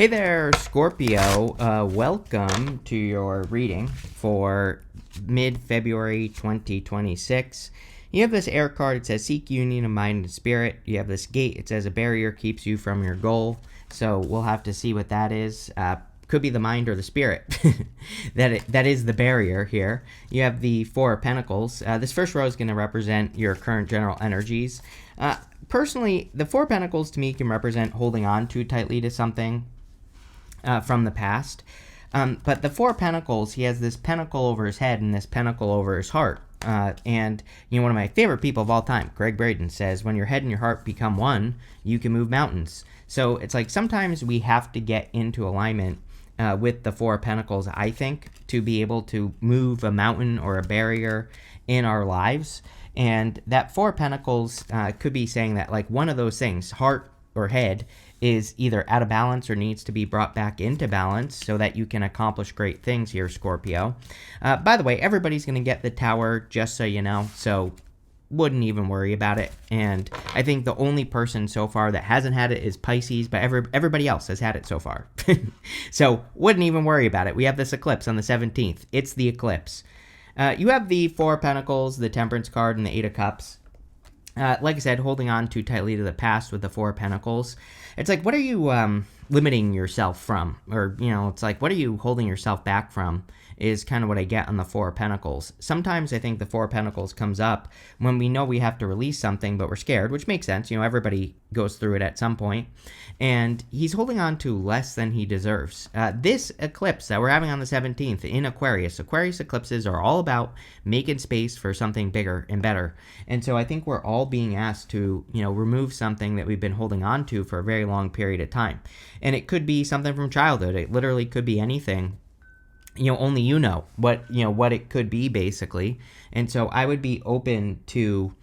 Hey there, Scorpio. Welcome to your reading for mid-February 2026. You have this air card. It says seek union of mind and spirit. You have this gate. It says a barrier keeps you from your goal. So we'll have to see what that is. Could be the mind or the spirit. that is the barrier here. You have the Four of Pentacles. This first row is going to represent your current general energies. Personally, the Four of Pentacles to me can represent holding on too tightly to something from the past. But the Four of Pentacles, he has this pentacle over his head and this pentacle over his heart. And, one of my favorite people of all time, Greg Braden, says, when your head and your heart become one, you can move mountains. So it's like sometimes we have to get into alignment with the Four of Pentacles, I think, to be able to move a mountain or a barrier in our lives. And that Four of Pentacles could be saying that, like, one of those things, heart or head, is either out of balance or needs to be brought back into balance so that you can accomplish great things here, Scorpio. By the way, everybody's going to get the Tower, just so you know, so wouldn't even worry about it. And I think the only person so far that hasn't had it is Pisces, but everybody else has had it so far. So wouldn't even worry about it. We have this eclipse on the 17th. It's the eclipse. You have the Four of Pentacles, the Temperance card, and the Eight of Cups. Like I said, holding on too tightly to the past with the Four of Pentacles. It's like, what are you limiting yourself from? Or, it's like, what are you holding yourself back from is kind of what I get on the Four of Pentacles. Sometimes I think the Four of Pentacles comes up when we know we have to release something, but we're scared, which makes sense. Everybody goes through it at some point. And he's holding on to less than he deserves. This eclipse that we're having on the 17th in Aquarius eclipses are all about making space for something bigger and better. And so I think we're all being asked to, remove something that we've been holding on to for a very long period of time. And it could be something from childhood. It literally could be anything. Only what it could be, basically. And so I would be open to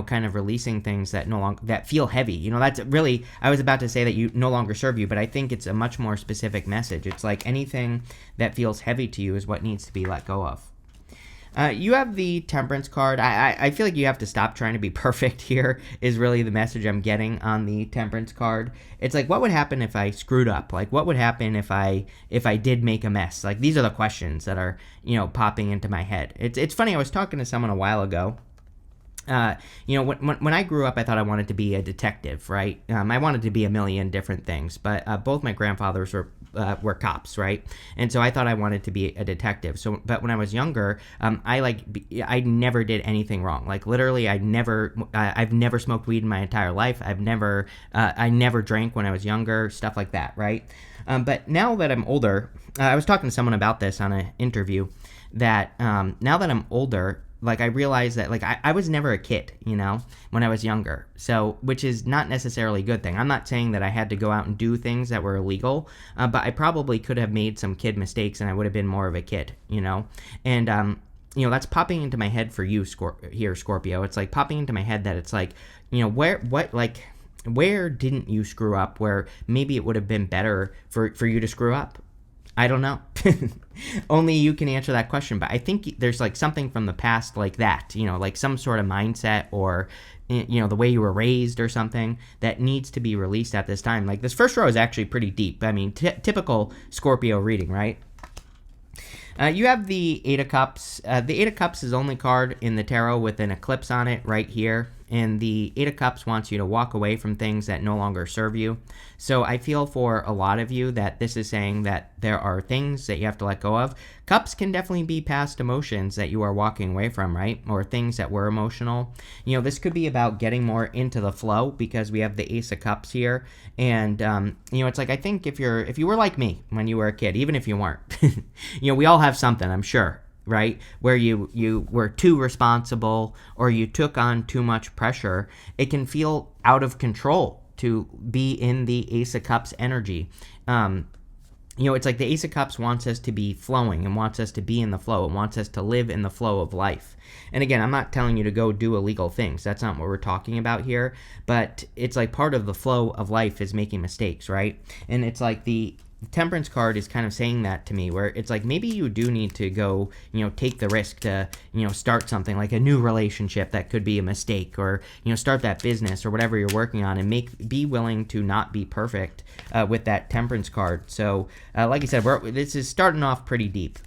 kind of releasing things that that feel heavy. That's really, I was about to say that you no longer serve you, but I think it's a much more specific message. It's like anything that feels heavy to you is what needs to be let go of. You have the Temperance card. I feel like you have to stop trying to be perfect here is really the message I'm getting on the Temperance card. It's like, what would happen if I screwed up? Like, what would happen if I did make a mess? Like, these are the questions that are, popping into my head. It's funny, I was talking to someone a while ago. When I grew up, I thought I wanted to be a detective, right? I wanted to be a million different things, but both my grandfathers were cops, right? And so I thought I wanted to be a detective. But when I was younger, I never did anything wrong. Like literally, I've never smoked weed in my entire life. I never drank when I was younger, stuff like that, right? But now that I'm older, I was talking to someone about this on an interview. That now that I'm older, like I realized that like I was never a kid, when I was younger. So, which is not necessarily a good thing. I'm not saying that I had to go out and do things that were illegal, but I probably could have made some kid mistakes and I would have been more of a kid, And that's popping into my head for you, Scorpio. It's like popping into my head that it's like, where didn't you screw up? Where maybe it would have been better for you to screw up. I don't know. Only you can answer that question. But I think there's like something from the past like that, like some sort of mindset or, the way you were raised or something that needs to be released at this time. Like this first row is actually pretty deep. I mean, typical Scorpio reading, right? You have the Eight of Cups. The Eight of Cups is the only card in the tarot with an eclipse on it right here. And the Eight of Cups wants you to walk away from things that no longer serve you. So I feel for a lot of you that this is saying that there are things that you have to let go of. Cups can definitely be past emotions that you are walking away from, right? Or things that were emotional. This could be about getting more into the flow because we have the Ace of Cups here. And, it's like, I think if you were like me when you were a kid, even if you weren't, we all have something, I'm sure. Right? Where you were too responsible or you took on too much pressure, it can feel out of control to be in the Ace of Cups energy. It's like the Ace of Cups wants us to be flowing and wants us to be in the flow. It wants us to live in the flow of life. And again, I'm not telling you to go do illegal things. That's not what we're talking about here. But it's like part of the flow of life is making mistakes, right? And it's like the the Temperance card is kind of saying that to me, where it's like maybe you do need to go, take the risk to, start something like a new relationship that could be a mistake, or, start that business or whatever you're working on, and be willing to not be perfect with that Temperance card. So, like I said, this is starting off pretty deep.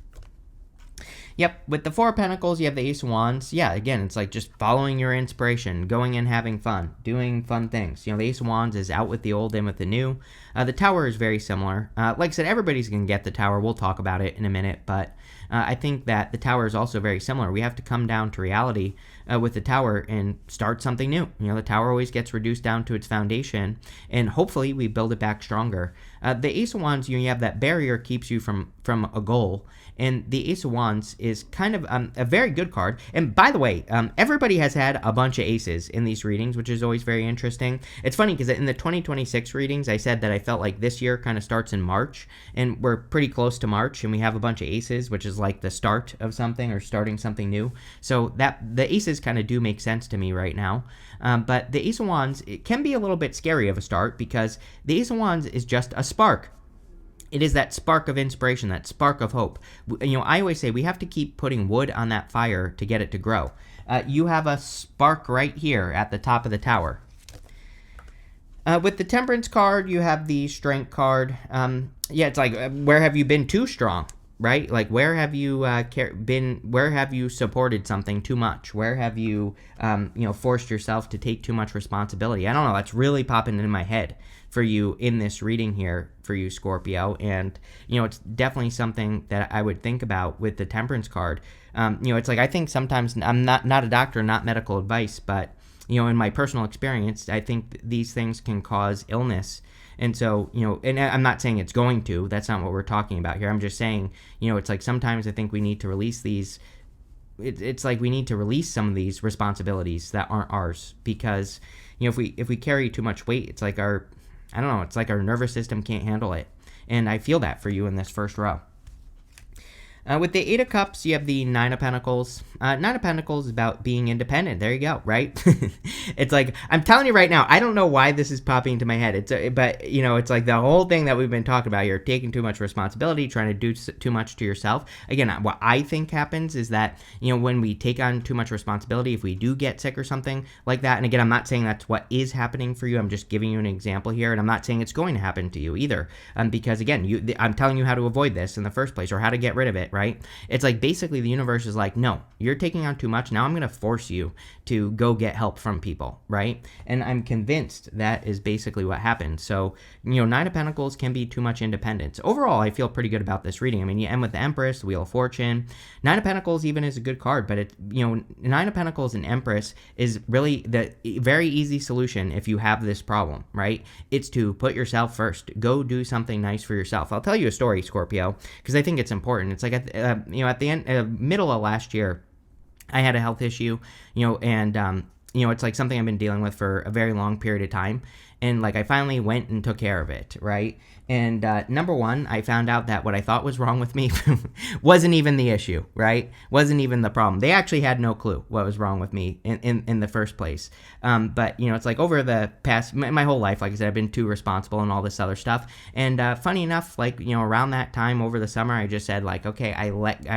Yep, with the Four of Pentacles, you have the Ace of Wands. Yeah, again, it's like just following your inspiration, going and having fun, doing fun things. The Ace of Wands is out with the old, in with the new. The Tower is very similar. Like I said, everybody's going to get the Tower. We'll talk about it in a minute, but I think that the Tower is also very similar. We have to come down to reality with the Tower and start something new. The Tower always gets reduced down to its foundation, and hopefully we build it back stronger. The Ace of Wands, you have that barrier keeps you from a goal, and the Ace of Wands is kind of a very good card. And by the way, everybody has had a bunch of aces in these readings, which is always very interesting. It's funny because in the 2026 readings, I said that I felt like this year kind of starts in March, and we're pretty close to March, and we have a bunch of aces, which is like the start of something or starting something new. So that the aces kind of do make sense to me right now. But the Ace of Wands, it can be a little bit scary of a start, because the Ace of Wands is just a spark. It is that spark of inspiration, that spark of hope. I always say we have to keep putting wood on that fire to get it to grow. You have a spark right here at the top of the Tower. With the Temperance card, you have the Strength card. It's like, where have you been too strong? Right? Like, where have you where have you supported something too much? Where have you, forced yourself to take too much responsibility? I don't know. That's really popping in my head for you in this reading here for you, Scorpio. And, it's definitely something that I would think about with the Temperance card. It's like, I think sometimes, I'm not a doctor, not medical advice, but, in my personal experience, I think these things can cause illness. And so, and I'm not saying it's going to, that's not what we're talking about here. I'm just saying, it's like sometimes I think we need to release these, it's like we need to release some of these responsibilities that aren't ours, because, if we carry too much weight, it's like it's like our nervous system can't handle it. And I feel that for you in this first row. With the Eight of Cups, you have the Nine of Pentacles. Nine of Pentacles is about being independent. There you go, right? It's like, I'm telling you right now, I don't know why this is popping into my head. But it's like the whole thing that we've been talking about here, taking too much responsibility, trying to do too much to yourself. Again, what I think happens is that, when we take on too much responsibility, if we do get sick or something like that, and again, I'm not saying that's what is happening for you. I'm just giving you an example here, and I'm not saying it's going to happen to you either. Because again, I'm telling you how to avoid this in the first place, or how to get rid of it. Right? It's like basically the universe is like, no, you're taking on too much. Now I'm going to force you to go get help from people, right? And I'm convinced that is basically what happened. So, Nine of Pentacles can be too much independence. Overall, I feel pretty good about this reading. I mean, you end with the Empress, the Wheel of Fortune. Nine of Pentacles even is a good card, but Nine of Pentacles and Empress is really the very easy solution if you have this problem, right? It's to put yourself first. Go do something nice for yourself. I'll tell you a story, Scorpio, because I think it's important. It's like, at the end, middle of last year, I had a health issue, and, it's like something I've been dealing with for a very long period of time. And like, I finally went and took care of it, right? And number one, I found out that what I thought was wrong with me wasn't even the issue, right? Wasn't even the problem. They actually had no clue what was wrong with me in the first place. But, it's like over the past, my whole life, like I said, I've been too responsible and all this other stuff. And funny enough, like, around that time over the summer, I just said like, okay, I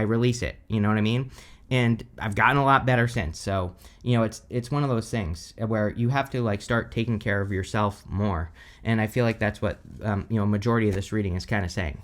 release it. You know what I mean? And I've gotten a lot better since. So, it's one of those things where you have to like start taking care of yourself more. And I feel like that's what, majority of this reading is kind of saying.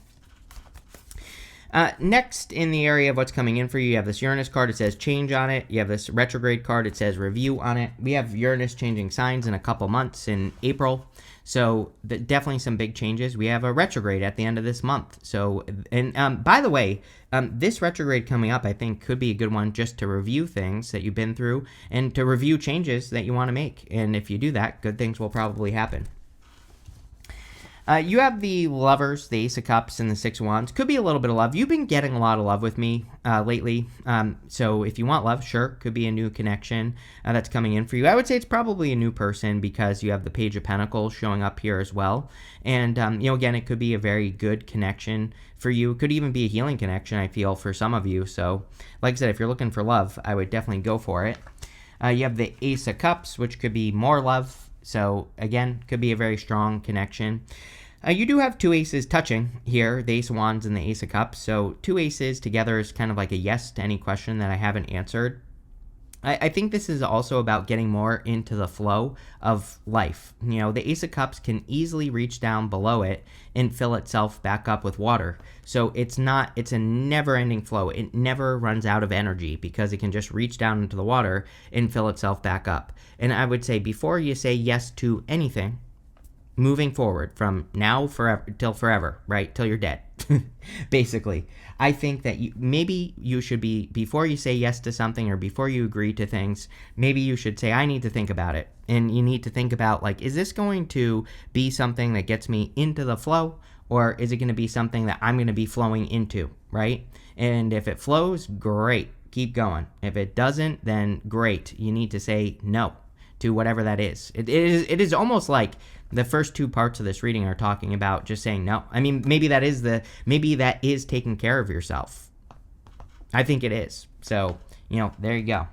Next, in the area of what's coming in for you, you have this Uranus card. It says change on it. You have this retrograde card. It says review on it. We have Uranus changing signs in a couple months in April. So definitely some big changes. We have a retrograde at the end of this month. So, and by the way, this retrograde coming up, I think, could be a good one just to review things that you've been through and to review changes that you want to make. And if you do that, good things will probably happen. You have the Lovers, the Ace of Cups, and the Six of Wands. Could be a little bit of love. You've been getting a lot of love with me lately. So if you want love, sure, could be a new connection that's coming in for you. I would say it's probably a new person because you have the Page of Pentacles showing up here as well. And, again, it could be a very good connection for you. It could even be a healing connection, I feel, for some of you. So, like I said, if you're looking for love, I would definitely go for it. You have the Ace of Cups, which could be more love. So, again, could be a very strong connection. You do have two aces touching here, the Ace of Wands and the Ace of Cups. So two aces together is kind of like a yes to any question that I haven't answered. I think this is also about getting more into the flow of life. The Ace of Cups can easily reach down below it and fill itself back up with water. So it's a never-ending flow. It never runs out of energy because it can just reach down into the water and fill itself back up. And I would say before you say yes to anything, moving forward from now forever, right? Till you're dead, basically. I think that maybe you should be, before you say yes to something or before you agree to things, maybe you should say, I need to think about it. And you need to think about, like, is this going to be something that gets me into the flow? Or is it going to be something that I'm going to be flowing into, right? And if it flows, great, keep going. If it doesn't, then great. You need to say no to whatever that is. It is almost like the first two parts of this reading are talking about just saying no. I mean, maybe that is taking care of yourself. I think it is. So, there you go.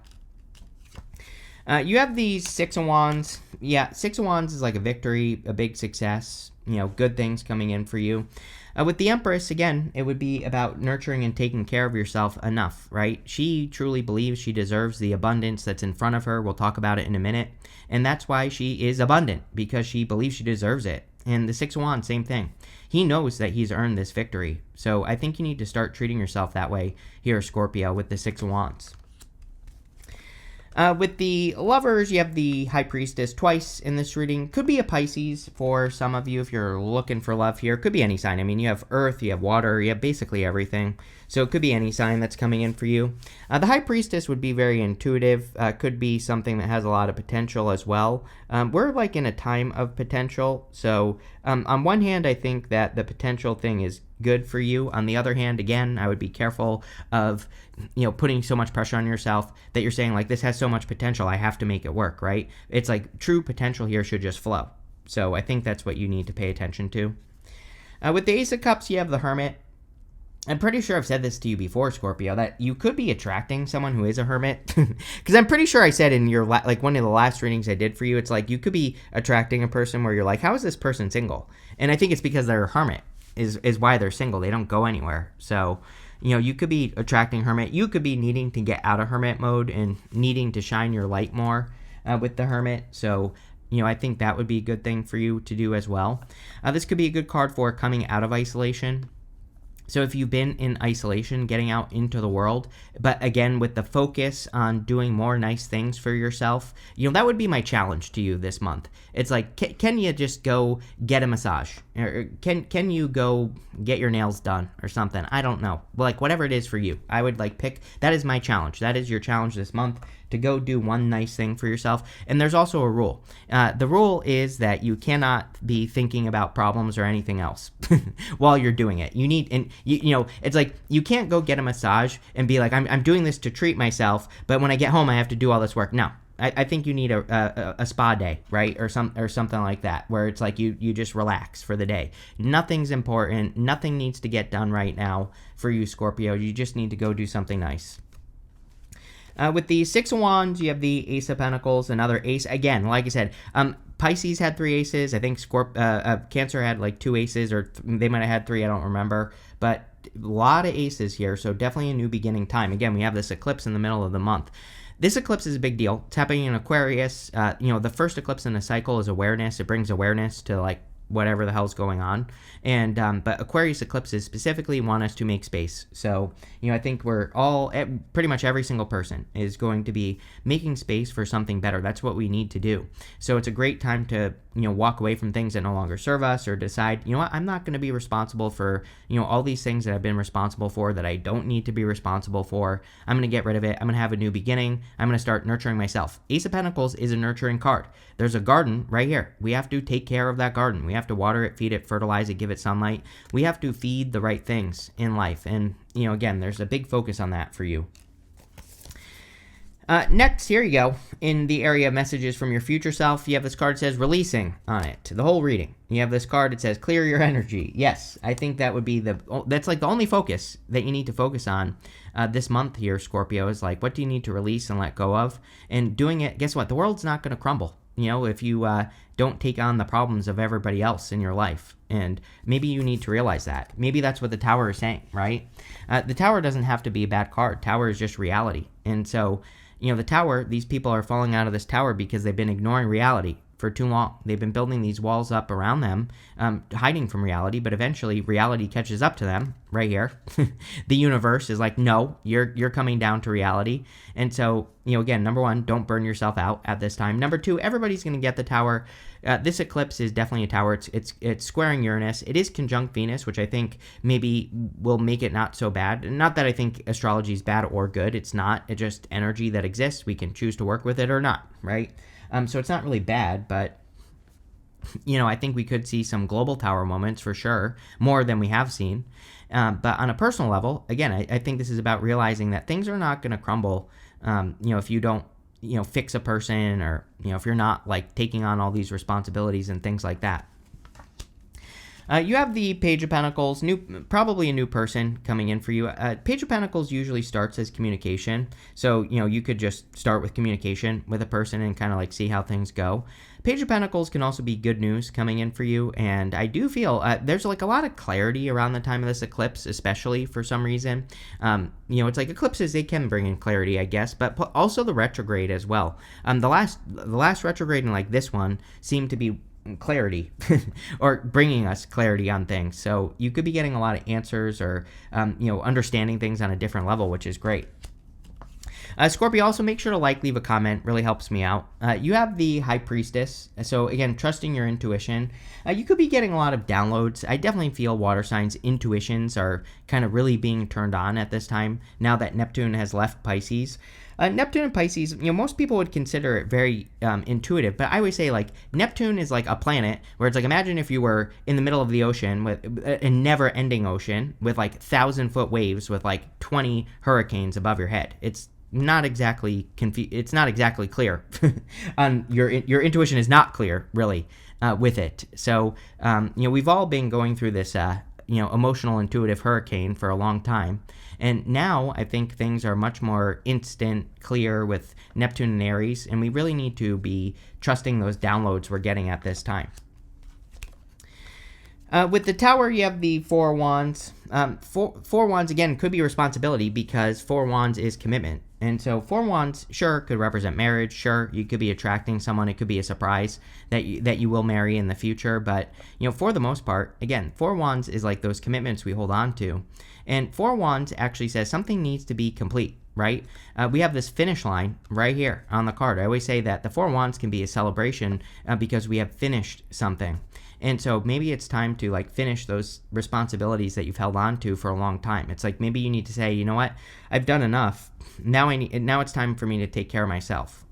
You have the Six of Wands. Yeah, Six of Wands is like a victory, a big success, good things coming in for you. With the Empress, again, it would be about nurturing and taking care of yourself enough, right? She truly believes she deserves the abundance that's in front of her. We'll talk about it in a minute. And that's why she is abundant, because she believes she deserves it. And the Six of Wands, same thing. He knows that he's earned this victory. So I think you need to start treating yourself that way here, Scorpio, with the Six of Wands. With the Lovers, you have the High Priestess twice in this reading. Could be a Pisces for some of you if you're looking for love here. Could be any sign. I mean, you have Earth, you have water, you have basically everything. So it could be any sign that's coming in for you. The High Priestess would be very intuitive. Could be something that has a lot of potential as well. We're like in a time of potential. So on one hand, I think that the potential thing is good for you. On the other hand, again, I would be careful of, putting so much pressure on yourself that you're saying, like, this has so much potential, I have to make it work, right? It's like true potential here should just flow. So I think that's what you need to pay attention to. With the Ace of Cups, you have the Hermit. I'm pretty sure I've said this to you before, Scorpio, that you could be attracting someone who is a hermit. Because I'm pretty sure I said in your one of the last readings I did for you, it's like you could be attracting a person where you're like, how is this person single? And I think it's because they're a hermit is why they're single. They don't go anywhere. So, you could be attracting hermit. You could be needing to get out of hermit mode and needing to shine your light more with the Hermit. So, I think that would be a good thing for you to do as well. This could be a good card for coming out of isolation. So if you've been in isolation, getting out into the world, but again, with the focus on doing more nice things for yourself, that would be my challenge to you this month. It's like, can you just go get a massage? Or can you go get your nails done or something? I don't know. Like, whatever it is for you. I would pick, that is my challenge. That is your challenge this month, to go do one nice thing for yourself. And there's also a rule. The rule is that you cannot be thinking about problems or anything else while you're doing it. You need, and it's like, you can't go get a massage and be like, I'm doing this to treat myself, but when I get home, I have to do all this work. No. I think you need a spa day, right? Or something like that, where it's like you just relax for the day. Nothing's important. Nothing needs to get done right now for you, Scorpio. You just need to go do something nice. With the Six of Wands, you have the Ace of Pentacles, another ace. Again, like I said, Pisces had 3 aces. I think Cancer had 2 aces, or they might have had 3. I don't remember. But a lot of aces here, so definitely a new beginning time. Again, we have this eclipse in the middle of the month. This eclipse is a big deal. It's happening in Aquarius. The first eclipse in a cycle is awareness. It brings awareness to whatever the hell's going on. And but Aquarius eclipses specifically want us to make space. So, I think we're all, pretty much every single person is going to be making space for something better. That's what we need to do. So it's a great time to, walk away from things that no longer serve us, or decide, what, I'm not going to be responsible for, all these things that I've been responsible for that I don't need to be responsible for. I'm going to get rid of it. I'm going to have a new beginning. I'm going to start nurturing myself. Ace of Pentacles is a nurturing card. There's a garden right here. We have to take care of that garden. We have to water it, feed it, fertilize it, give it sunlight. We have to feed the right things in life. And, again, there's a big focus on that for you. Next, here you go. In the area of messages from your future self, you have this card that says releasing on it. The whole reading. You have this card that says clear your energy. Yes, I think that would be that's the only focus that you need to focus on this month here, Scorpio, is what do you need to release and let go of? And doing it, guess what? The world's not going to crumble. if you don't take on the problems of everybody else in your life. And maybe you need to realize that. Maybe that's what the Tower is saying, right? The Tower doesn't have to be a bad card. Tower is just reality. And so, the Tower, these people are falling out of this Tower because they've been ignoring reality for too long. They've been building these walls up around them, hiding from reality, but eventually reality catches up to them right here. The universe is like, no, you're coming down to reality. And so, again, number one, don't burn yourself out at this time. Number two, everybody's going to get the Tower. This eclipse is definitely a Tower. It's squaring Uranus. It is conjunct Venus, which I think maybe will make it not so bad. Not that I think astrology is bad or good. It's not. It's just energy that exists. We can choose to work with it or not, right? So it's not really bad, but, I think we could see some global Tower moments for sure, more than we have seen. But on a personal level, again, I think this is about realizing that things are not going to crumble, if you don't, fix a person, or, if you're not like taking on all these responsibilities and things like that. You have the Page of Pentacles, probably a new person coming in for you. Page of Pentacles usually starts as communication. So, you could just start with communication with a person and kind of like see how things go. Page of Pentacles can also be good news coming in for you. And I do feel there's like a lot of clarity around the time of this eclipse, especially for some reason. It's like eclipses, they can bring in clarity, I guess, but also the retrograde as well. The last retrograde and like this one seemed to be clarity or bringing us clarity on things. So you could be getting a lot of answers or, understanding things on a different level, which is great. Scorpio, also make sure to leave a comment. Really helps me out. You have the High Priestess. So again, trusting your intuition. You could be getting a lot of downloads. I definitely feel water signs' intuitions are kind of really being turned on at this time now that Neptune has left Pisces. Neptune and Pisces, most people would consider it very intuitive, but I always say like Neptune is like a planet where it's like, imagine if you were in the middle of the ocean with a never-ending ocean with like 1,000-foot waves with like 20 hurricanes above your head. It's not exactly it's not exactly clear. Your intuition is not clear really with it. So we've all been going through this emotional intuitive hurricane for a long time. And now I think things are much more instant, clear with Neptune and Aries, and we really need to be trusting those downloads we're getting at this time. With the Tower, you have the Four Wands. Four Wands, again, could be responsibility because Four Wands is commitment. And so Four Wands, sure, could represent marriage. Sure, you could be attracting someone. It could be a surprise that you will marry in the future. But, for the most part, again, Four Wands is like those commitments we hold on to. And Four Wands actually says something needs to be complete, right? We have this finish line right here on the card. I always say that the Four Wands can be a celebration because we have finished something. And so maybe it's time to like finish those responsibilities that you've held on to for a long time. It's like maybe you need to say, you know what, I've done enough. Now it's time for me to take care of myself.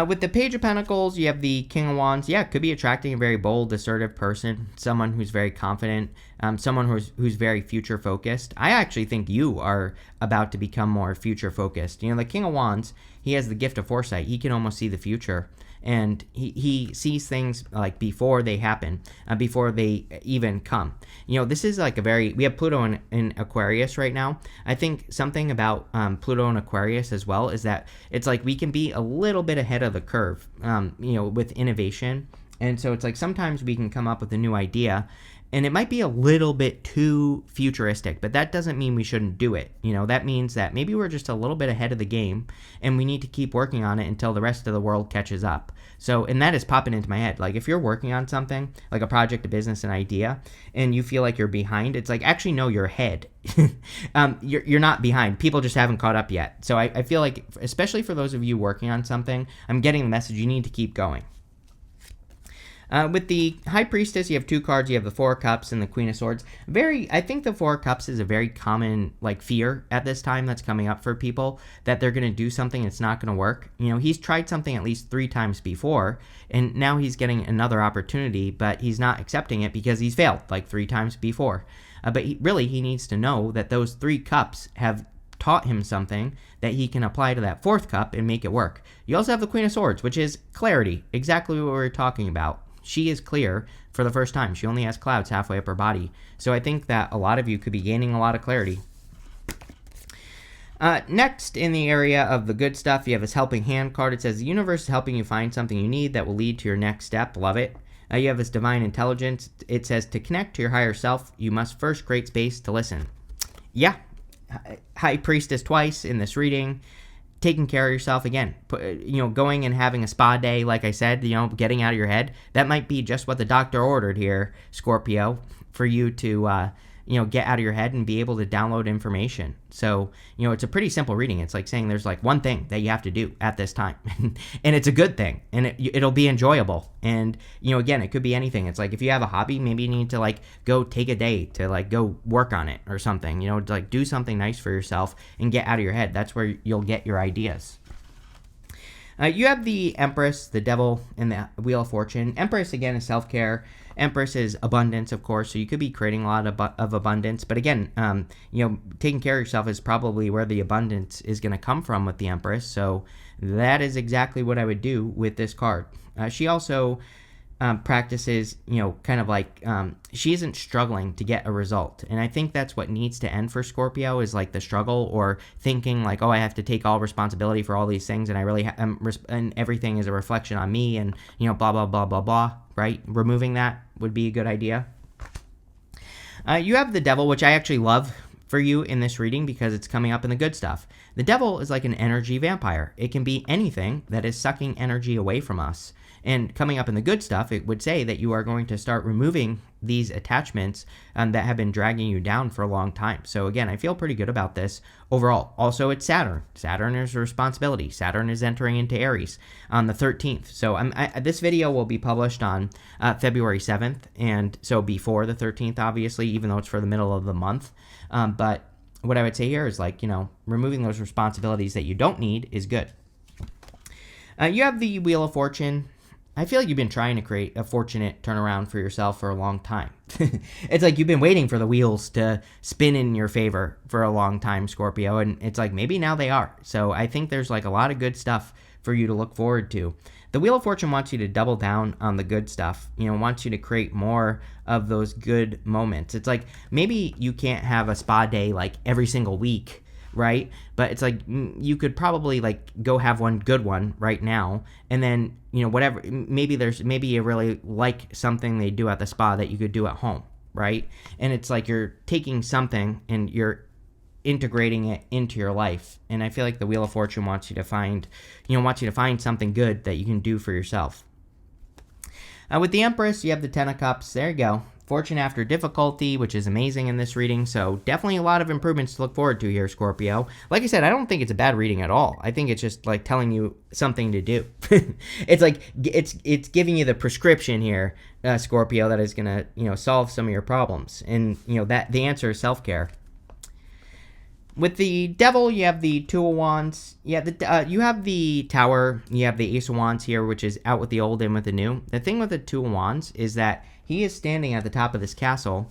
With the Page of Pentacles, you have the King of Wands. Yeah, it could be attracting a very bold, assertive person, someone who's very confident, someone who's very future focused. I actually think you are about to become more future focused. The King of Wands, he has the gift of foresight. He can almost see the future. And he sees things like before they happen, before they even come. This is like we have Pluto in Aquarius right now. I think something about Pluto in Aquarius as well is that it's like we can be a little bit ahead of the curve, with innovation. And so it's like sometimes we can come up with a new idea and it might be a little bit too futuristic, but that doesn't mean we shouldn't do it. That means that maybe we're just a little bit ahead of the game and we need to keep working on it until the rest of the world catches up. So, and that is popping into my head. Like if you're working on something, like a project, a business, an idea, and you feel like you're behind, it's like, actually, no, you're ahead. You're not behind. People just haven't caught up yet. So I feel like, especially for those of you working on something, I'm getting the message you need to keep going. With the High Priestess, you have two cards. You have the Four of Cups and the Queen of Swords. I think the Four of Cups is a very common fear at this time that's coming up for people, that they're going to do something and it's not going to work. He's tried something at least 3 times before, and now he's getting another opportunity, but he's not accepting it because he's failed 3 times before. But he needs to know that those 3 cups have taught him something that he can apply to that 4th cup and make it work. You also have the Queen of Swords, which is clarity, exactly what we were talking about. She is clear for the first time. She only has clouds halfway up her body. So I think that a lot of you could be gaining a lot of clarity. Next, in the area of the good stuff, you have this helping hand card. It says the universe is helping you find something you need that will lead to your next step. Love it. You have this divine intelligence. It says to connect to your higher self, you must first create space to listen. Yeah, High Priestess twice in this reading. Taking care of yourself again, going and having a spa day, like I said, getting out of your head. That might be just what the doctor ordered here, Scorpio, for you to, get out of your head and be able to download information. So, it's a pretty simple reading. It's like saying there's like one thing that you have to do at this time, and it's a good thing, and it'll be enjoyable. And, again, it could be anything. It's like if you have a hobby, maybe you need to like go take a day to like go work on it or something, like do something nice for yourself and get out of your head. That's where you'll get your ideas. You have the Empress, the Devil, and the Wheel of Fortune. Empress, again, is self-care. Empress is abundance, of course, so you could be creating a lot of abundance. But again, taking care of yourself is probably where the abundance is going to come from with the Empress. So that is exactly what I would do with this card. She also practices, kind of like she isn't struggling to get a result. And I think that's what needs to end for Scorpio is like the struggle or thinking like, oh, I have to take all responsibility for all these things and I really and everything is a reflection on me and, blah, blah, blah, blah, blah, right? Removing that would be a good idea. You have the Devil, which I actually love for you in this reading because it's coming up in the good stuff. The Devil is like an energy vampire. It can be anything that is sucking energy away from us. And coming up in the good stuff, it would say that you are going to start removing these attachments that have been dragging you down for a long time. So again, I feel pretty good about this overall. Also, it's Saturn. Saturn is responsibility. Saturn is entering into Aries on the 13th. So this video will be published on February 7th, and so before the 13th, obviously, even though it's for the middle of the month. But what I would say here is like, removing those responsibilities that you don't need is good. You have the Wheel of Fortune. I feel like you've been trying to create a fortunate turnaround for yourself for a long time. It's like you've been waiting for the wheels to spin in your favor for a long time, Scorpio, and it's like maybe now they are. So I think there's like a lot of good stuff for you to look forward to. The Wheel of Fortune wants you to double down on the good stuff, wants you to create more of those good moments. It's like maybe you can't have a spa day like every single week, right? But it's like you could probably like go have one good one right now, and then whatever, maybe you really like something they do at the spa that you could do at home, right? And it's like you're taking something and you're integrating it into your life. And I feel like the Wheel of Fortune wants you to find something good that you can do for yourself. With the Empress, you have the Ten of Cups. There you go. Fortune after difficulty, which is amazing in this reading. So definitely a lot of improvements to look forward to here, Scorpio. Like I said, I don't think it's a bad reading at all. I think it's just like telling you something to do. It's like it's giving you the prescription here, Scorpio, that is gonna solve some of your problems. And that the answer is self-care. With the Devil, you have the Two of Wands. Yeah, you have the Tower. You have the Ace of Wands here, which is out with the old and with the new. The thing with the Two of Wands is that he is standing at the top of this castle,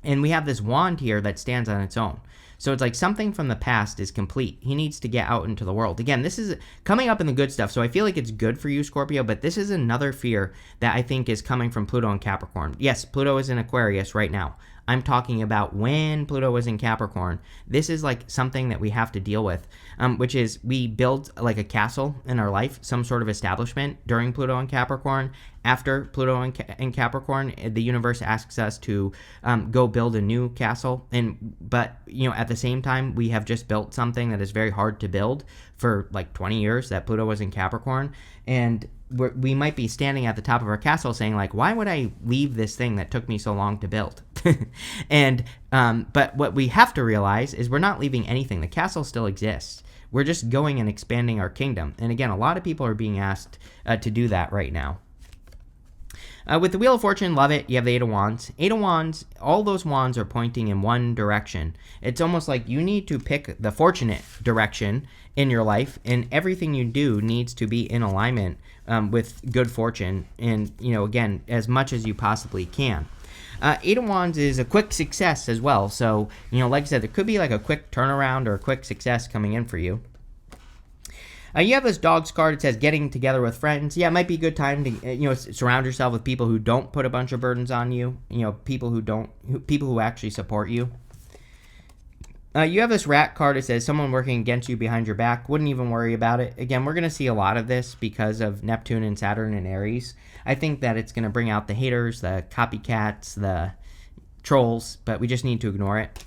and we have this wand here that stands on its own. So it's like something from the past is complete. He needs to get out into the world. Again, this is coming up in the good stuff, so I feel like it's good for you, Scorpio, but this is another fear that I think is coming from Pluto and Capricorn. Yes, Pluto is in Aquarius right now. I'm talking about when Pluto was in Capricorn. This is like something that we have to deal with, which is we build like a castle in our life, some sort of establishment during Pluto and Capricorn. After Pluto and Capricorn, the universe asks us to go build a new castle. But at the same time, we have just built something that is very hard to build for like 20 years that Pluto was in Capricorn. And we might be standing at the top of our castle saying like, why would I leave this thing that took me so long to build? But what we have to realize is we're not leaving anything. The castle still exists. We're just going and expanding our kingdom. And again, a lot of people are being asked to do that right now. With the Wheel of Fortune, love it. You have the Eight of Wands. Eight of Wands, all those wands are pointing in one direction. It's almost like you need to pick the fortunate direction in your life, and everything you do needs to be in alignment with good fortune, and, again, as much as you possibly can. Eight of Wands is a quick success as well. So, like I said, there could be like a quick turnaround or a quick success coming in for you. You have this Dogs card. It says getting together with friends. Yeah, it might be a good time to surround yourself with people who don't put a bunch of burdens on you. People who actually support you. You have this rat card. It says someone working against you behind your back. Wouldn't even worry about it. Again, we're going to see a lot of this because of Neptune and Saturn and Aries. I think that it's going to bring out the haters, the copycats, the trolls, but we just need to ignore it.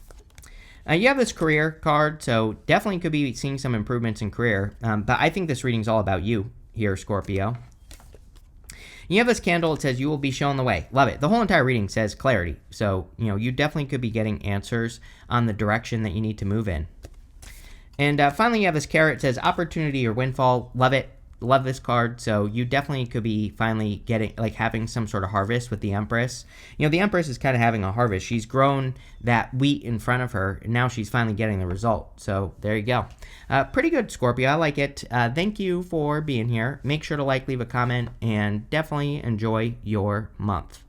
You have this career card, so definitely could be seeing some improvements in career. But I think this reading's all about you here, Scorpio. You have this candle. It says you will be shown the way. Love it. The whole entire reading says clarity. So, you definitely could be getting answers on the direction that you need to move in. And finally, you have this carrot. It says opportunity or windfall. Love it. Love this card. So you definitely could be finally getting, having some sort of harvest with the Empress. The Empress is kind of having a harvest. She's grown that wheat in front of her, and now she's finally getting the result. So there you go. Pretty good, Scorpio. I like it. Thank you for being here. Make sure to leave a comment, and definitely enjoy your month.